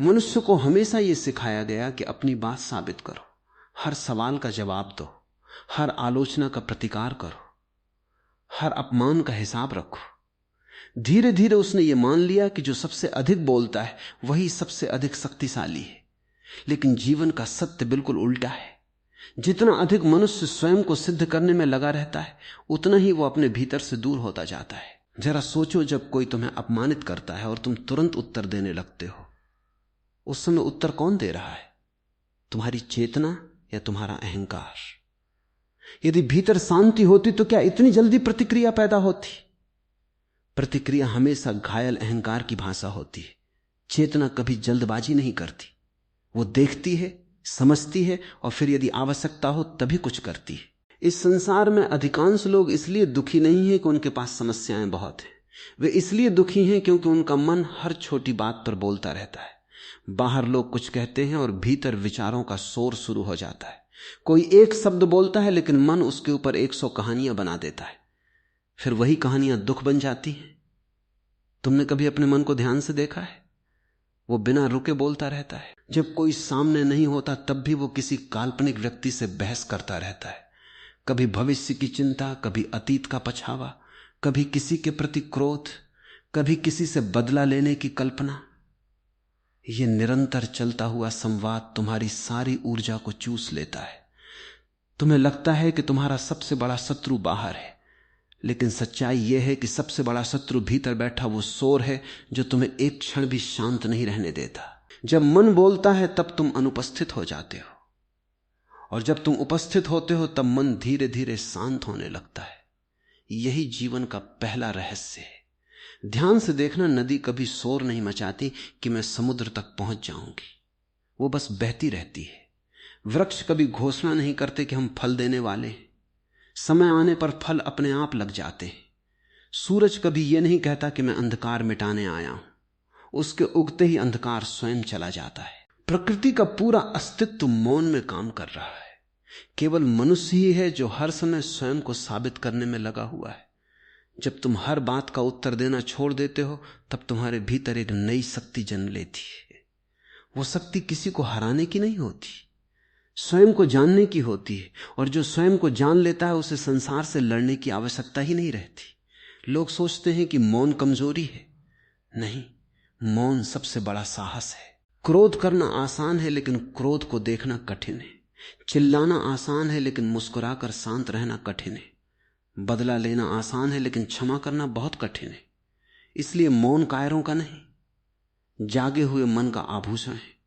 मनुष्य को हमेशा यह सिखाया गया कि अपनी बात साबित करो, हर सवाल का जवाब दो, हर आलोचना का प्रतिकार करो, हर अपमान का हिसाब रखो। धीरे धीरे उसने यह मान लिया कि जो सबसे अधिक बोलता है वही सबसे अधिक शक्तिशाली है। लेकिन जीवन का सत्य बिल्कुल उल्टा है। जितना अधिक मनुष्य स्वयं को सिद्ध करने में लगा रहता है, उतना ही वो अपने भीतर से दूर होता जाता है। जरा सोचो, जब कोई तुम्हें अपमानित करता है और तुम तुरंत उत्तर देने लगते हो, उस समय उत्तर कौन दे रहा है? तुम्हारी चेतना या तुम्हारा अहंकार? यदि भीतर शांति होती तो क्या इतनी जल्दी प्रतिक्रिया पैदा होती? प्रतिक्रिया हमेशा घायल अहंकार की भाषा होती है। चेतना कभी जल्दबाजी नहीं करती, वो देखती है, समझती है और फिर यदि आवश्यकता हो तभी कुछ करती है। इस संसार में अधिकांश लोग इसलिए दुखी नहीं है कि उनके पास समस्याएं बहुत हैं। वे इसलिए दुखी हैं क्योंकि उनका मन हर छोटी बात पर बोलता रहता है। बाहर लोग कुछ कहते हैं और भीतर विचारों का शोर शुरू हो जाता है। कोई एक शब्द बोलता है लेकिन मन उसके ऊपर 100 कहानियां बना देता है। फिर वही कहानियां दुख बन जाती हैं। तुमने कभी अपने मन को ध्यान से देखा है? वो बिना रुके बोलता रहता है। जब कोई सामने नहीं होता तब भी वो किसी काल्पनिक व्यक्ति से बहस करता रहता है। कभी भविष्य की चिंता, कभी अतीत का पछावा, कभी किसी के प्रति क्रोध, कभी किसी से बदला लेने की कल्पना। ये निरंतर चलता हुआ संवाद तुम्हारी सारी ऊर्जा को चूस लेता है। तुम्हें लगता है कि तुम्हारा सबसे बड़ा शत्रु बाहर है, लेकिन सच्चाई यह है कि सबसे बड़ा शत्रु भीतर बैठा वो शोर है जो तुम्हें एक क्षण भी शांत नहीं रहने देता। जब मन बोलता है तब तुम अनुपस्थित हो जाते हो, और जब तुम उपस्थित होते हो तब मन धीरे धीरे शांत होने लगता है। यही जीवन का पहला रहस्य है। ध्यान से देखना, नदी कभी शोर नहीं मचाती कि मैं समुद्र तक पहुंच जाऊंगी। वो बस बहती रहती है। वृक्ष कभी घोषणा नहीं करते कि हम फल देने वाले हैं। समय आने पर फल अपने आप लग जाते हैं। सूरज कभी यह नहीं कहता कि मैं अंधकार मिटाने आया हूं। उसके उगते ही अंधकार स्वयं चला जाता है। प्रकृति का पूरा अस्तित्व मौन में काम कर रहा है। केवल मनुष्य ही है जो हर समय स्वयं को साबित करने में लगा हुआ है। जब तुम हर बात का उत्तर देना छोड़ देते हो तब तुम्हारे भीतर एक नई शक्ति जन्म लेती है। वो शक्ति किसी को हराने की नहीं होती, स्वयं को जानने की होती है। और जो स्वयं को जान लेता है उसे संसार से लड़ने की आवश्यकता ही नहीं रहती। लोग सोचते हैं कि मौन कमजोरी है। नहीं, मौन सबसे बड़ा साहस है। क्रोध करना आसान है लेकिन क्रोध को देखना कठिन है। चिल्लाना आसान है लेकिन मुस्कुराकर शांत रहना कठिन है। बदला लेना आसान है लेकिन क्षमा करना बहुत कठिन है। इसलिए मौन कायरों का नहीं, जागे हुए मन का आभूषण है।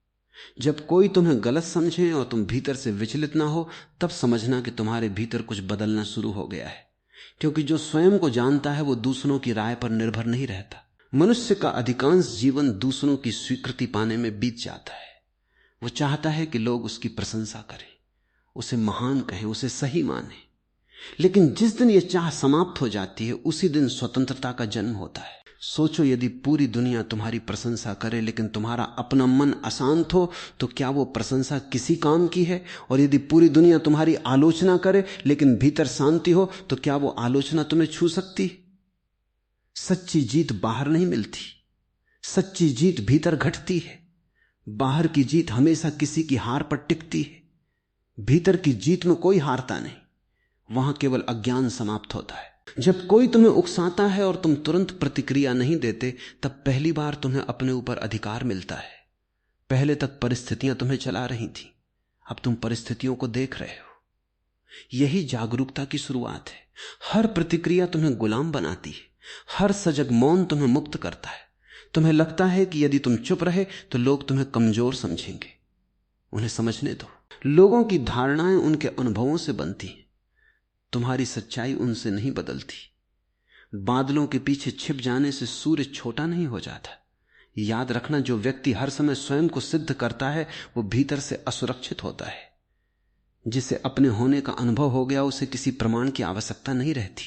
जब कोई तुम्हें गलत समझे और तुम भीतर से विचलित ना हो, तब समझना कि तुम्हारे भीतर कुछ बदलना शुरू हो गया है। क्योंकि जो स्वयं को जानता है वो दूसरों की राय पर निर्भर नहीं रहता। मनुष्य का अधिकांश जीवन दूसरों की स्वीकृति पाने में बीत जाता है। वो चाहता है कि लोग उसकी प्रशंसा करें, उसे महान कहें, उसे सही माने। लेकिन जिस दिन यह चाह समाप्त हो जाती है उसी दिन स्वतंत्रता का जन्म होता है। सोचो, यदि पूरी दुनिया तुम्हारी प्रशंसा करे लेकिन तुम्हारा अपना मन अशांत हो तो क्या वो प्रशंसा किसी काम की है? और यदि पूरी दुनिया तुम्हारी आलोचना करे लेकिन भीतर शांति हो तो क्या वो आलोचना तुम्हें छू सकती? सच्ची जीत बाहर नहीं मिलती, सच्ची जीत भीतर घटती है। बाहर की जीत हमेशा किसी की हार पर टिकती है। भीतर की जीत में कोई हारता नहीं, वहां केवल अज्ञान समाप्त होता है। जब कोई तुम्हें उकसाता है और तुम तुरंत प्रतिक्रिया नहीं देते, तब पहली बार तुम्हें अपने ऊपर अधिकार मिलता है। पहले तक परिस्थितियां तुम्हें चला रही थी, अब तुम परिस्थितियों को देख रहे हो। यही जागरूकता की शुरुआत है। हर प्रतिक्रिया तुम्हें गुलाम बनाती है, हर सजग मौन तुम्हें मुक्त करता है। तुम्हें लगता है कि यदि तुम चुप रहे तो लोग तुम्हें कमजोर समझेंगे। उन्हें समझने दो। लोगों की धारणाएं उनके अनुभवों से बनती हैं, तुम्हारी सच्चाई उनसे नहीं बदलती। बादलों के पीछे छिप जाने से सूर्य छोटा नहीं हो जाता। याद रखना, जो व्यक्ति हर समय स्वयं को सिद्ध करता है वो भीतर से असुरक्षित होता है। जिसे अपने होने का अनुभव हो गया उसे किसी प्रमाण की आवश्यकता नहीं रहती।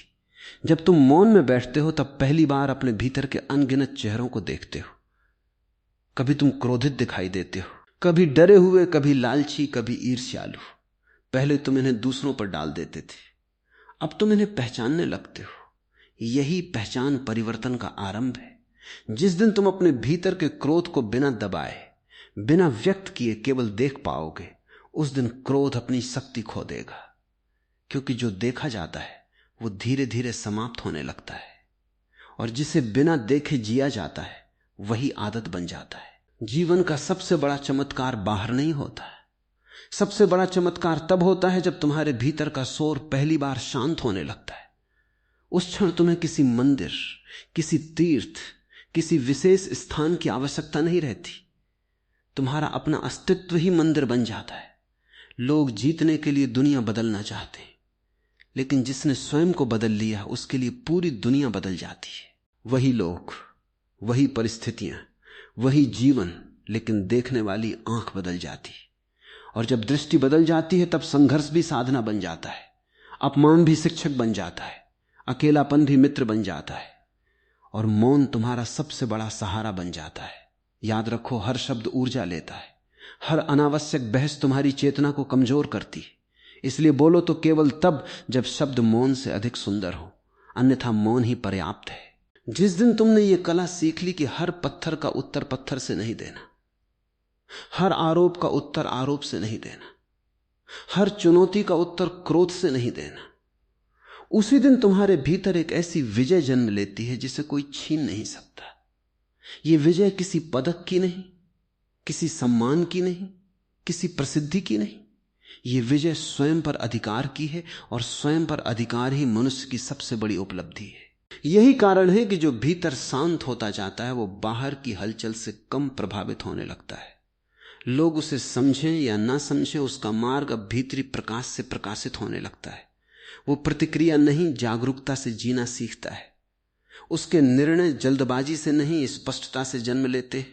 जब तुम मौन में बैठते हो तब पहली बार अपने भीतर के अनगिनत चेहरों को देखते हो। कभी तुम क्रोधित दिखाई देते हो, कभी डरे हुए, कभी लालची, कभी ईर्ष्यालु। पहले तुम इन्हें दूसरों पर डाल देते थे, अब तुम इन्हें पहचानने लगते हो। यही पहचान परिवर्तन का आरंभ है। जिस दिन तुम अपने भीतर के क्रोध को बिना दबाए, बिना व्यक्त किए केवल देख पाओगे, उस दिन क्रोध अपनी शक्ति खो देगा। क्योंकि जो देखा जाता है वो धीरे धीरे समाप्त होने लगता है, और जिसे बिना देखे जिया जाता है वही आदत बन जाता है। जीवन का सबसे बड़ा चमत्कार बाहर नहीं होता है। सबसे बड़ा चमत्कार तब होता है जब तुम्हारे भीतर का शोर पहली बार शांत होने लगता है। उस क्षण तुम्हें किसी मंदिर, किसी तीर्थ, किसी विशेष स्थान की आवश्यकता नहीं रहती। तुम्हारा अपना अस्तित्व ही मंदिर बन जाता है। लोग जीतने के लिए दुनिया बदलना चाहते हैं, लेकिन जिसने स्वयं को बदल लिया उसके लिए पूरी दुनिया बदल जाती है। वही लोग, वही परिस्थितियां, वही जीवन, लेकिन देखने वाली आंख बदल जाती है। और जब दृष्टि बदल जाती है तब संघर्ष भी साधना बन जाता है, अपमान भी शिक्षक बन जाता है, अकेलापन भी मित्र बन जाता है, और मौन तुम्हारा सबसे बड़ा सहारा बन जाता है। याद रखो, हर शब्द ऊर्जा लेता है। हर अनावश्यक बहस तुम्हारी चेतना को कमजोर करती है। इसलिए बोलो तो केवल तब जब शब्द मौन से अधिक सुंदर हो, अन्यथा मौन ही पर्याप्त है। जिस दिन तुमने ये कला सीख ली कि हर पत्थर का उत्तर पत्थर से नहीं देना, हर आरोप का उत्तर आरोप से नहीं देना, हर चुनौती का उत्तर क्रोध से नहीं देना, उसी दिन तुम्हारे भीतर एक ऐसी विजय जन्म लेती है जिसे कोई छीन नहीं सकता। ये विजय किसी पदक की नहीं, किसी सम्मान की नहीं, किसी प्रसिद्धि की नहीं। ये विजय स्वयं पर अधिकार की है, और स्वयं पर अधिकार ही मनुष्य की सबसे बड़ी उपलब्धि है। यही कारण है कि जो भीतर शांत होता जाता है वो बाहर की हलचल से कम प्रभावित होने लगता है। लोग उसे समझें या ना समझें, उसका मार्ग अब भीतरी प्रकाश से प्रकाशित होने लगता है। वो प्रतिक्रिया नहीं, जागरूकता से जीना सीखता है। उसके निर्णय जल्दबाजी से नहीं, स्पष्टता से जन्म लेते।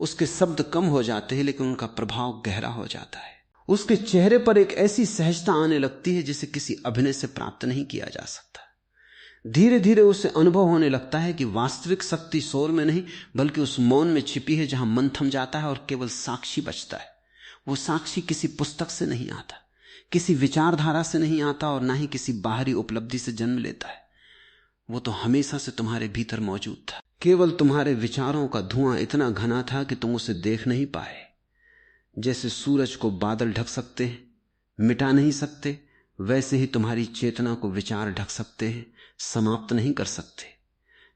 उसके शब्द कम हो जाते हैं, लेकिन उनका प्रभाव गहरा हो जाता है। उसके चेहरे पर एक ऐसी सहजता आने लगती है जिसे किसी अभिनय से प्राप्त नहीं किया जा सकता। धीरे धीरे उसे अनुभव होने लगता है कि वास्तविक शक्ति शोर में नहीं, बल्कि उस मौन में छिपी है जहां मन थम जाता है और केवल साक्षी बचता है। वो साक्षी किसी पुस्तक से नहीं आता, किसी विचारधारा से नहीं आता, और ना ही किसी बाहरी उपलब्धि से जन्म लेता है। वो तो हमेशा से तुम्हारे भीतर मौजूद था। केवल तुम्हारे विचारों का धुआं इतना घना था कि तुम उसे देख नहीं पाए। जैसे सूरज को बादल ढक सकते हैं, मिटा नहीं सकते, वैसे ही तुम्हारी चेतना को विचार ढक सकते हैं, समाप्त नहीं कर सकते।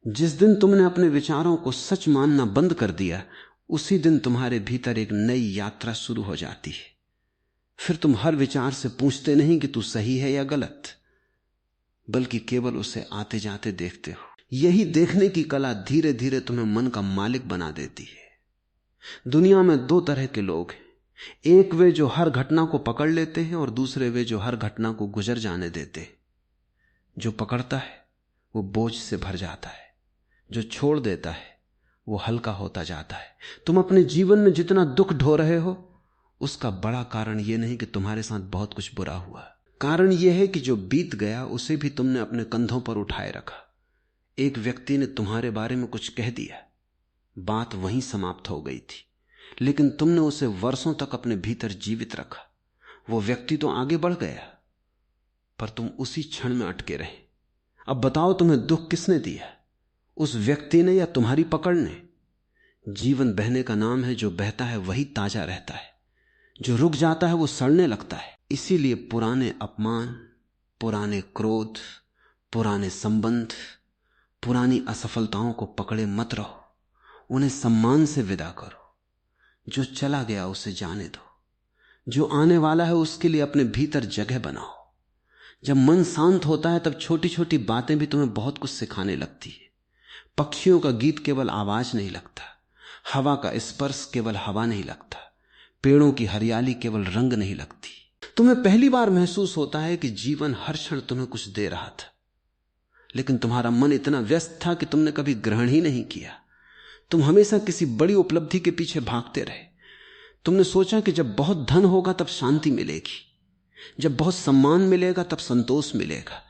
जिस दिन तुमने अपने विचारों को सच मानना बंद कर दिया, उसी दिन तुम्हारे भीतर एक नई यात्रा शुरू हो जाती है। फिर तुम हर विचार से पूछते नहीं कि तू सही है या गलत, बल्कि केवल उसे आते जाते देखते हो। यही देखने की कला धीरे धीरे तुम्हें मन का मालिक बना देती है। दुनिया में दो तरह के लोग हैं, एक वे जो हर घटना को पकड़ लेते हैं, और दूसरे वे जो हर घटना को गुजर जाने देते हैं। जो पकड़ता है वो बोझ से भर जाता है, जो छोड़ देता है वो हल्का होता जाता है। तुम अपने जीवन में जितना दुख ढो रहे हो, उसका बड़ा कारण यह नहीं कि तुम्हारे साथ बहुत कुछ बुरा हुआ। कारण यह है कि जो बीत गया उसे भी तुमने अपने कंधों पर उठाए रखा। एक व्यक्ति ने तुम्हारे बारे में कुछ कह दिया, बात वहीं समाप्त हो गई थी, लेकिन तुमने उसे वर्षों तक अपने भीतर जीवित रखा। वो व्यक्ति तो आगे बढ़ गया, पर तुम उसी क्षण में अटके रहे। अब बताओ, तुम्हें दुख किसने दिया, उस व्यक्ति ने या तुम्हारी पकड़ ने? जीवन बहने का नाम है। जो बहता है वही ताजा रहता है, जो रुक जाता है वो सड़ने लगता है। इसीलिए पुराने अपमान, पुराने क्रोध, पुराने संबंध, पुरानी असफलताओं को पकड़े मत रहो, उन्हें सम्मान से विदा करो। जो चला गया उसे जाने दो, जो आने वाला है उसके लिए अपने भीतर जगह बनाओ। जब मन शांत होता है तब छोटी छोटी बातें भी तुम्हें बहुत कुछ सिखाने लगती है। पक्षियों का गीत केवल आवाज नहीं लगता, हवा का स्पर्श केवल हवा नहीं लगता, पेड़ों की हरियाली केवल रंग नहीं लगती। तुम्हें पहली बार महसूस होता है कि जीवन हर क्षण तुम्हें कुछ दे रहा था, लेकिन तुम्हारा मन इतना व्यस्त था कि तुमने कभी ग्रहण ही नहीं किया। तुम हमेशा किसी बड़ी उपलब्धि के पीछे भागते रहे। तुमने सोचा कि जब बहुत धन होगा तब शांति मिलेगी, जब बहुत सम्मान मिलेगा तब संतोष मिलेगा।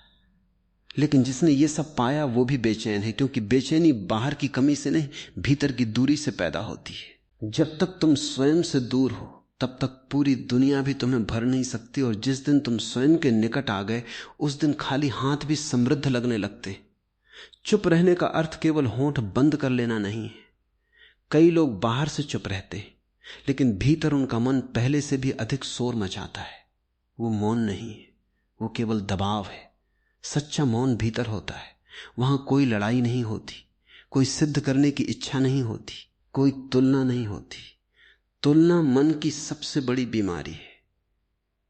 लेकिन जिसने ये सब पाया वो भी बेचैन है, क्योंकि बेचैनी बाहर की कमी से नहीं, भीतर की दूरी से पैदा होती है। जब तक तुम स्वयं से दूर हो तब तक पूरी दुनिया भी तुम्हें भर नहीं सकती, और जिस दिन तुम स्वयं के निकट आ गए उस दिन खाली हाथ भी समृद्ध लगने लगते। चुप रहने का अर्थ केवल होंठ बंद कर लेना नहीं है। कई लोग बाहर से चुप रहते हैं, लेकिन भीतर उनका मन पहले से भी अधिक शोर मचाता है। वो मौन नहीं है, वो केवल दबाव है। सच्चा मौन भीतर होता है। वहां कोई लड़ाई नहीं होती, कोई सिद्ध करने की इच्छा नहीं होती, कोई तुलना नहीं होती। तुलना मन की सबसे बड़ी बीमारी है।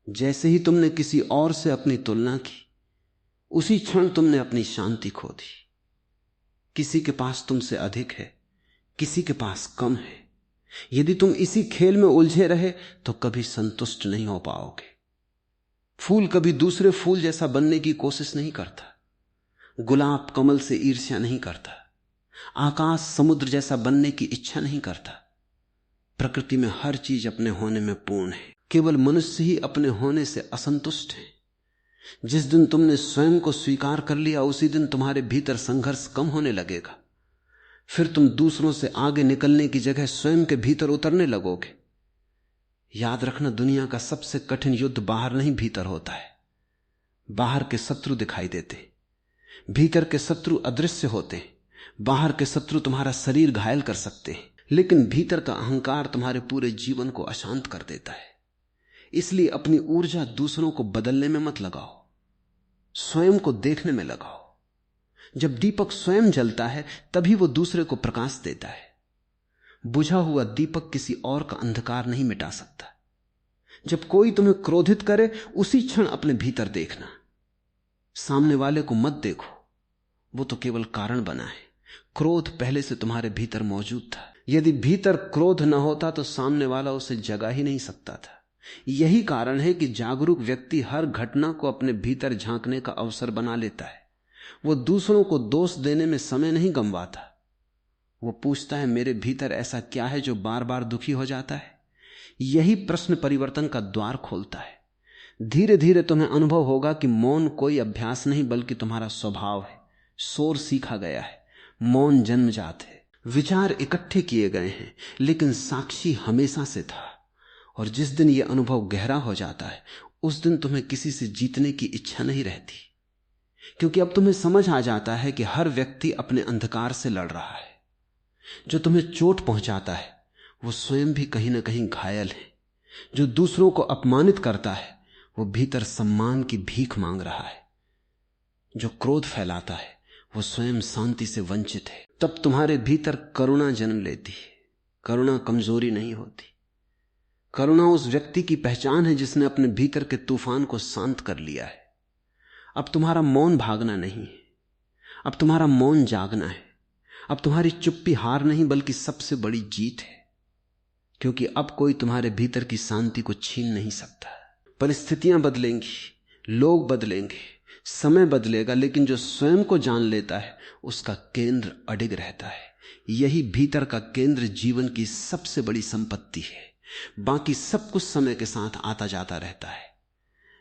जैसे ही तुमने किसी और से अपनी तुलना की, उसी क्षण तुमने अपनी शांति खो दी। किसी के पास तुमसे अधिक है, किसी के पास कम है। यदि तुम इसी खेल में उलझे रहे तो कभी संतुष्ट नहीं हो पाओगे। फूल कभी दूसरे फूल जैसा बनने की कोशिश नहीं करता, गुलाब कमल से ईर्ष्या नहीं करता, आकाश समुद्र जैसा बनने की इच्छा नहीं करता। प्रकृति में हर चीज अपने होने में पूर्ण है, केवल मनुष्य ही अपने होने से असंतुष्ट है। जिस दिन तुमने स्वयं को स्वीकार कर लिया, उसी दिन तुम्हारे भीतर संघर्ष कम होने लगेगा। फिर तुम दूसरों से आगे निकलने की जगह स्वयं के भीतर उतरने लगोगे। याद रखना, दुनिया का सबसे कठिन युद्ध बाहर नहीं भीतर होता है। बाहर के शत्रु दिखाई देते, भीतर के शत्रु अदृश्य होते। बाहर के शत्रु तुम्हारा शरीर घायल कर सकते हैं, लेकिन भीतर का अहंकार तुम्हारे पूरे जीवन को अशांत कर देता है। इसलिए अपनी ऊर्जा दूसरों को बदलने में मत लगाओ, स्वयं को देखने में लगाओ। जब दीपक स्वयं जलता है तभी वो दूसरे को प्रकाश देता है। बुझा हुआ दीपक किसी और का अंधकार नहीं मिटा सकता। जब कोई तुम्हें क्रोधित करे, उसी क्षण अपने भीतर देखना। सामने वाले को मत देखो, वो तो केवल कारण बना है। क्रोध पहले से तुम्हारे भीतर मौजूद था। यदि भीतर क्रोध न होता तो सामने वाला उसे जगा ही नहीं सकता था। यही कारण है कि जागरूक व्यक्ति हर घटना को अपने भीतर झांकने का अवसर बना लेता है। वो दूसरों को दोष देने में समय नहीं गंवाता। वो पूछता है, मेरे भीतर ऐसा क्या है जो बार बार दुखी हो जाता है? यही प्रश्न परिवर्तन का द्वार खोलता है। धीरे धीरे तुम्हें अनुभव होगा कि मौन कोई अभ्यास नहीं बल्कि तुम्हारा स्वभाव है। शोर सीखा गया है, मौन जन्मजात है। विचार इकट्ठे किए गए हैं, लेकिन साक्षी हमेशा से था। और जिस दिन यह अनुभव गहरा हो जाता है, उस दिन तुम्हें किसी से जीतने की इच्छा नहीं रहती, क्योंकि अब तुम्हें समझ आ जाता है कि हर व्यक्ति अपने अंधकार से लड़ रहा है। जो तुम्हें चोट पहुंचाता है वो स्वयं भी कहीं ना कहीं घायल है। जो दूसरों को अपमानित करता है वो भीतर सम्मान की भीख मांग रहा है। जो क्रोध फैलाता है वो स्वयं शांति से वंचित है। तब तुम्हारे भीतर करुणा जन्म लेती है। करुणा कमजोरी नहीं होती। करुणा उस व्यक्ति की पहचान है जिसने अपने भीतर के तूफान को शांत कर लिया है। अब तुम्हारा मौन भागना नहीं है, अब तुम्हारा मौन जागना है। अब तुम्हारी चुप्पी हार नहीं बल्कि सबसे बड़ी जीत है, क्योंकि अब कोई तुम्हारे भीतर की शांति को छीन नहीं सकता। परिस्थितियां बदलेंगी, लोग बदलेंगे, समय बदलेगा, लेकिन जो स्वयं को जान लेता है उसका केंद्र अडिग रहता है। यही भीतर का केंद्र जीवन की सबसे बड़ी संपत्ति है। बाकी सब कुछ समय के साथ आता जाता रहता है,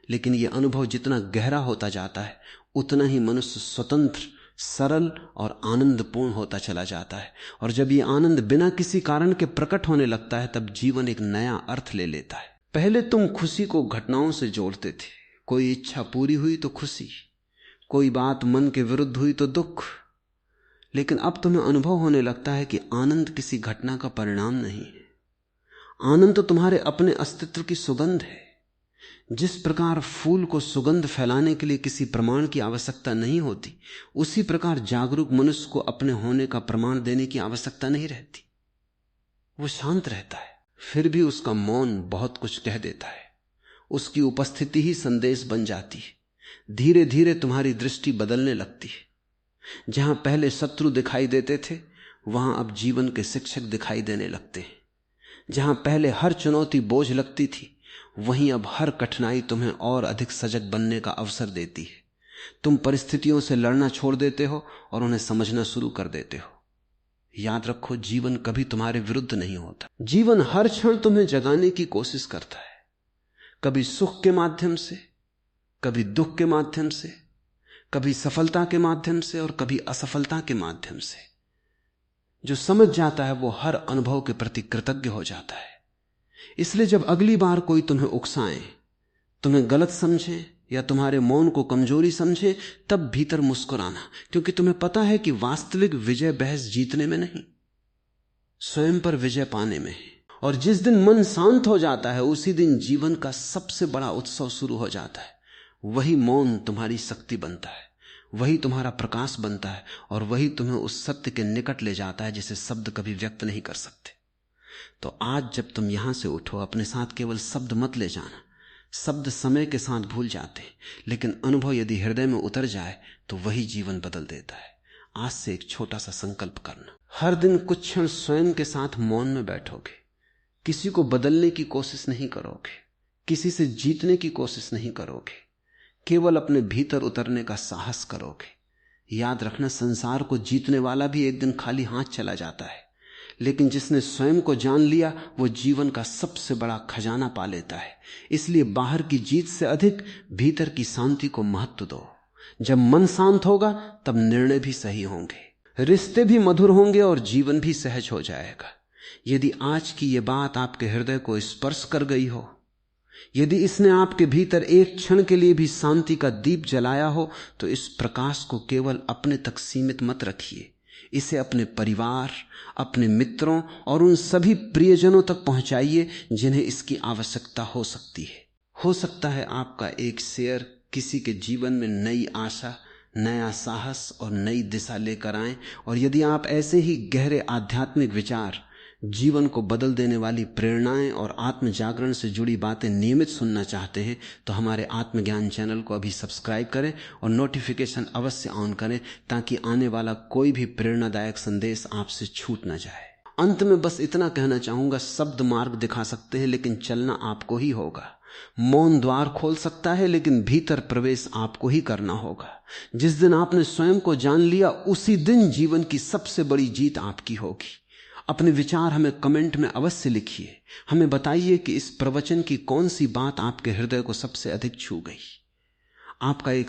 लेकिन यह अनुभव जितना गहरा होता जाता है उतना ही मनुष्य स्वतंत्र, सरल और आनंदपूर्ण होता चला जाता है। और जब यह आनंद बिना किसी कारण के प्रकट होने लगता है तब जीवन एक नया अर्थ ले लेता है। पहले तुम खुशी को घटनाओं से जोड़ते थे। कोई इच्छा पूरी हुई तो खुशी, कोई बात मन के विरुद्ध हुई तो दुख। लेकिन अब तुम्हें अनुभव होने लगता है कि आनंद किसी घटना का परिणाम नहीं है। आनंद तो तुम्हारे अपने अस्तित्व की सुगंध है। जिस प्रकार फूल को सुगंध फैलाने के लिए किसी प्रमाण की आवश्यकता नहीं होती, उसी प्रकार जागरूक मनुष्य को अपने होने का प्रमाण देने की आवश्यकता नहीं रहती। वो शांत रहता है, फिर भी उसका मौन बहुत कुछ कह देता है। उसकी उपस्थिति ही संदेश बन जाती है। धीरे धीरे तुम्हारी दृष्टि बदलने लगती है। जहां पहले शत्रु दिखाई देते थे वहां अब जीवन के शिक्षक दिखाई देने लगते हैं। जहां पहले हर चुनौती बोझ लगती थी वहीं अब हर कठिनाई तुम्हें और अधिक सजग बनने का अवसर देती है। तुम परिस्थितियों से लड़ना छोड़ देते हो और उन्हें समझना शुरू कर देते हो। याद रखो, जीवन कभी तुम्हारे विरुद्ध नहीं होता। जीवन हर क्षण तुम्हें जगाने की कोशिश करता है, कभी सुख के माध्यम से, कभी दुख के माध्यम से, कभी सफलता के माध्यम से और कभी असफलता के माध्यम से। जो समझ जाता है वो हर अनुभव के प्रति कृतज्ञ हो जाता है। इसलिए जब अगली बार कोई तुम्हें उकसाए, तुम्हें गलत समझे या तुम्हारे मौन को कमजोरी समझे, तब भीतर मुस्कुराना, क्योंकि तुम्हें पता है कि वास्तविक विजय बहस जीतने में नहीं, स्वयं पर विजय पाने में है। और जिस दिन मन शांत हो जाता है उसी दिन जीवन का सबसे बड़ा उत्सव शुरू हो जाता है। वही मौन तुम्हारी शक्ति बनता है, वही तुम्हारा प्रकाश बनता है, और वही तुम्हें उस सत्य के निकट ले जाता है जिसे शब्द कभी व्यक्त नहीं कर सकते। तो आज जब तुम यहां से उठो, अपने साथ केवल शब्द मत ले जाना। शब्द समय के साथ भूल जाते हैं, लेकिन अनुभव यदि हृदय में उतर जाए तो वही जीवन बदल देता है। आज से एक छोटा सा संकल्प करना, हर दिन कुछ क्षण स्वयं के साथ मौन में बैठोगे, किसी को बदलने की कोशिश नहीं करोगे, किसी से जीतने की कोशिश नहीं करोगे, केवल अपने भीतर उतरने का साहस करोगे। याद रखना, संसार को जीतने वाला भी एक दिन खाली हाथ चला जाता है, लेकिन जिसने स्वयं को जान लिया वो जीवन का सबसे बड़ा खजाना पा लेता है। इसलिए बाहर की जीत से अधिक भीतर की शांति को महत्व दो। जब मन शांत होगा तब निर्णय भी सही होंगे, रिश्ते भी मधुर होंगे और जीवन भी सहज हो जाएगा। यदि आज की ये बात आपके हृदय को स्पर्श कर गई हो, यदि इसने आपके भीतर एक क्षण के लिए भी शांति का दीप जलाया हो, तो इस प्रकाश को केवल अपने तक सीमित मत रखिए। इसे अपने परिवार, अपने मित्रों और उन सभी प्रियजनों तक पहुंचाइए जिन्हें इसकी आवश्यकता हो सकती है। हो सकता है आपका एक शेयर किसी के जीवन में नई आशा, नया साहस और नई दिशा लेकर आए। और यदि आप ऐसे ही गहरे आध्यात्मिक विचार, जीवन को बदल देने वाली प्रेरणाएं और आत्म जागरण से जुड़ी बातें नियमित सुनना चाहते हैं तो हमारे आत्मज्ञान चैनल को अभी सब्सक्राइब करें और नोटिफिकेशन अवश्य ऑन करें, ताकि आने वाला कोई भी प्रेरणादायक संदेश आपसे छूट ना जाए। अंत में बस इतना कहना चाहूंगा, शब्द मार्ग दिखा सकते हैं लेकिन चलना आपको ही होगा। मौन द्वार खोल सकता है लेकिन भीतर प्रवेश आपको ही करना होगा। जिस दिन आपने स्वयं को जान लिया उसी दिन जीवन की सबसे बड़ी जीत आपकी होगी। अपने विचार हमें कमेंट में अवश्य लिखिए। हमें बताइए कि इस प्रवचन की कौन सी बात आपके हृदय को सबसे अधिक छू गई। आपका एक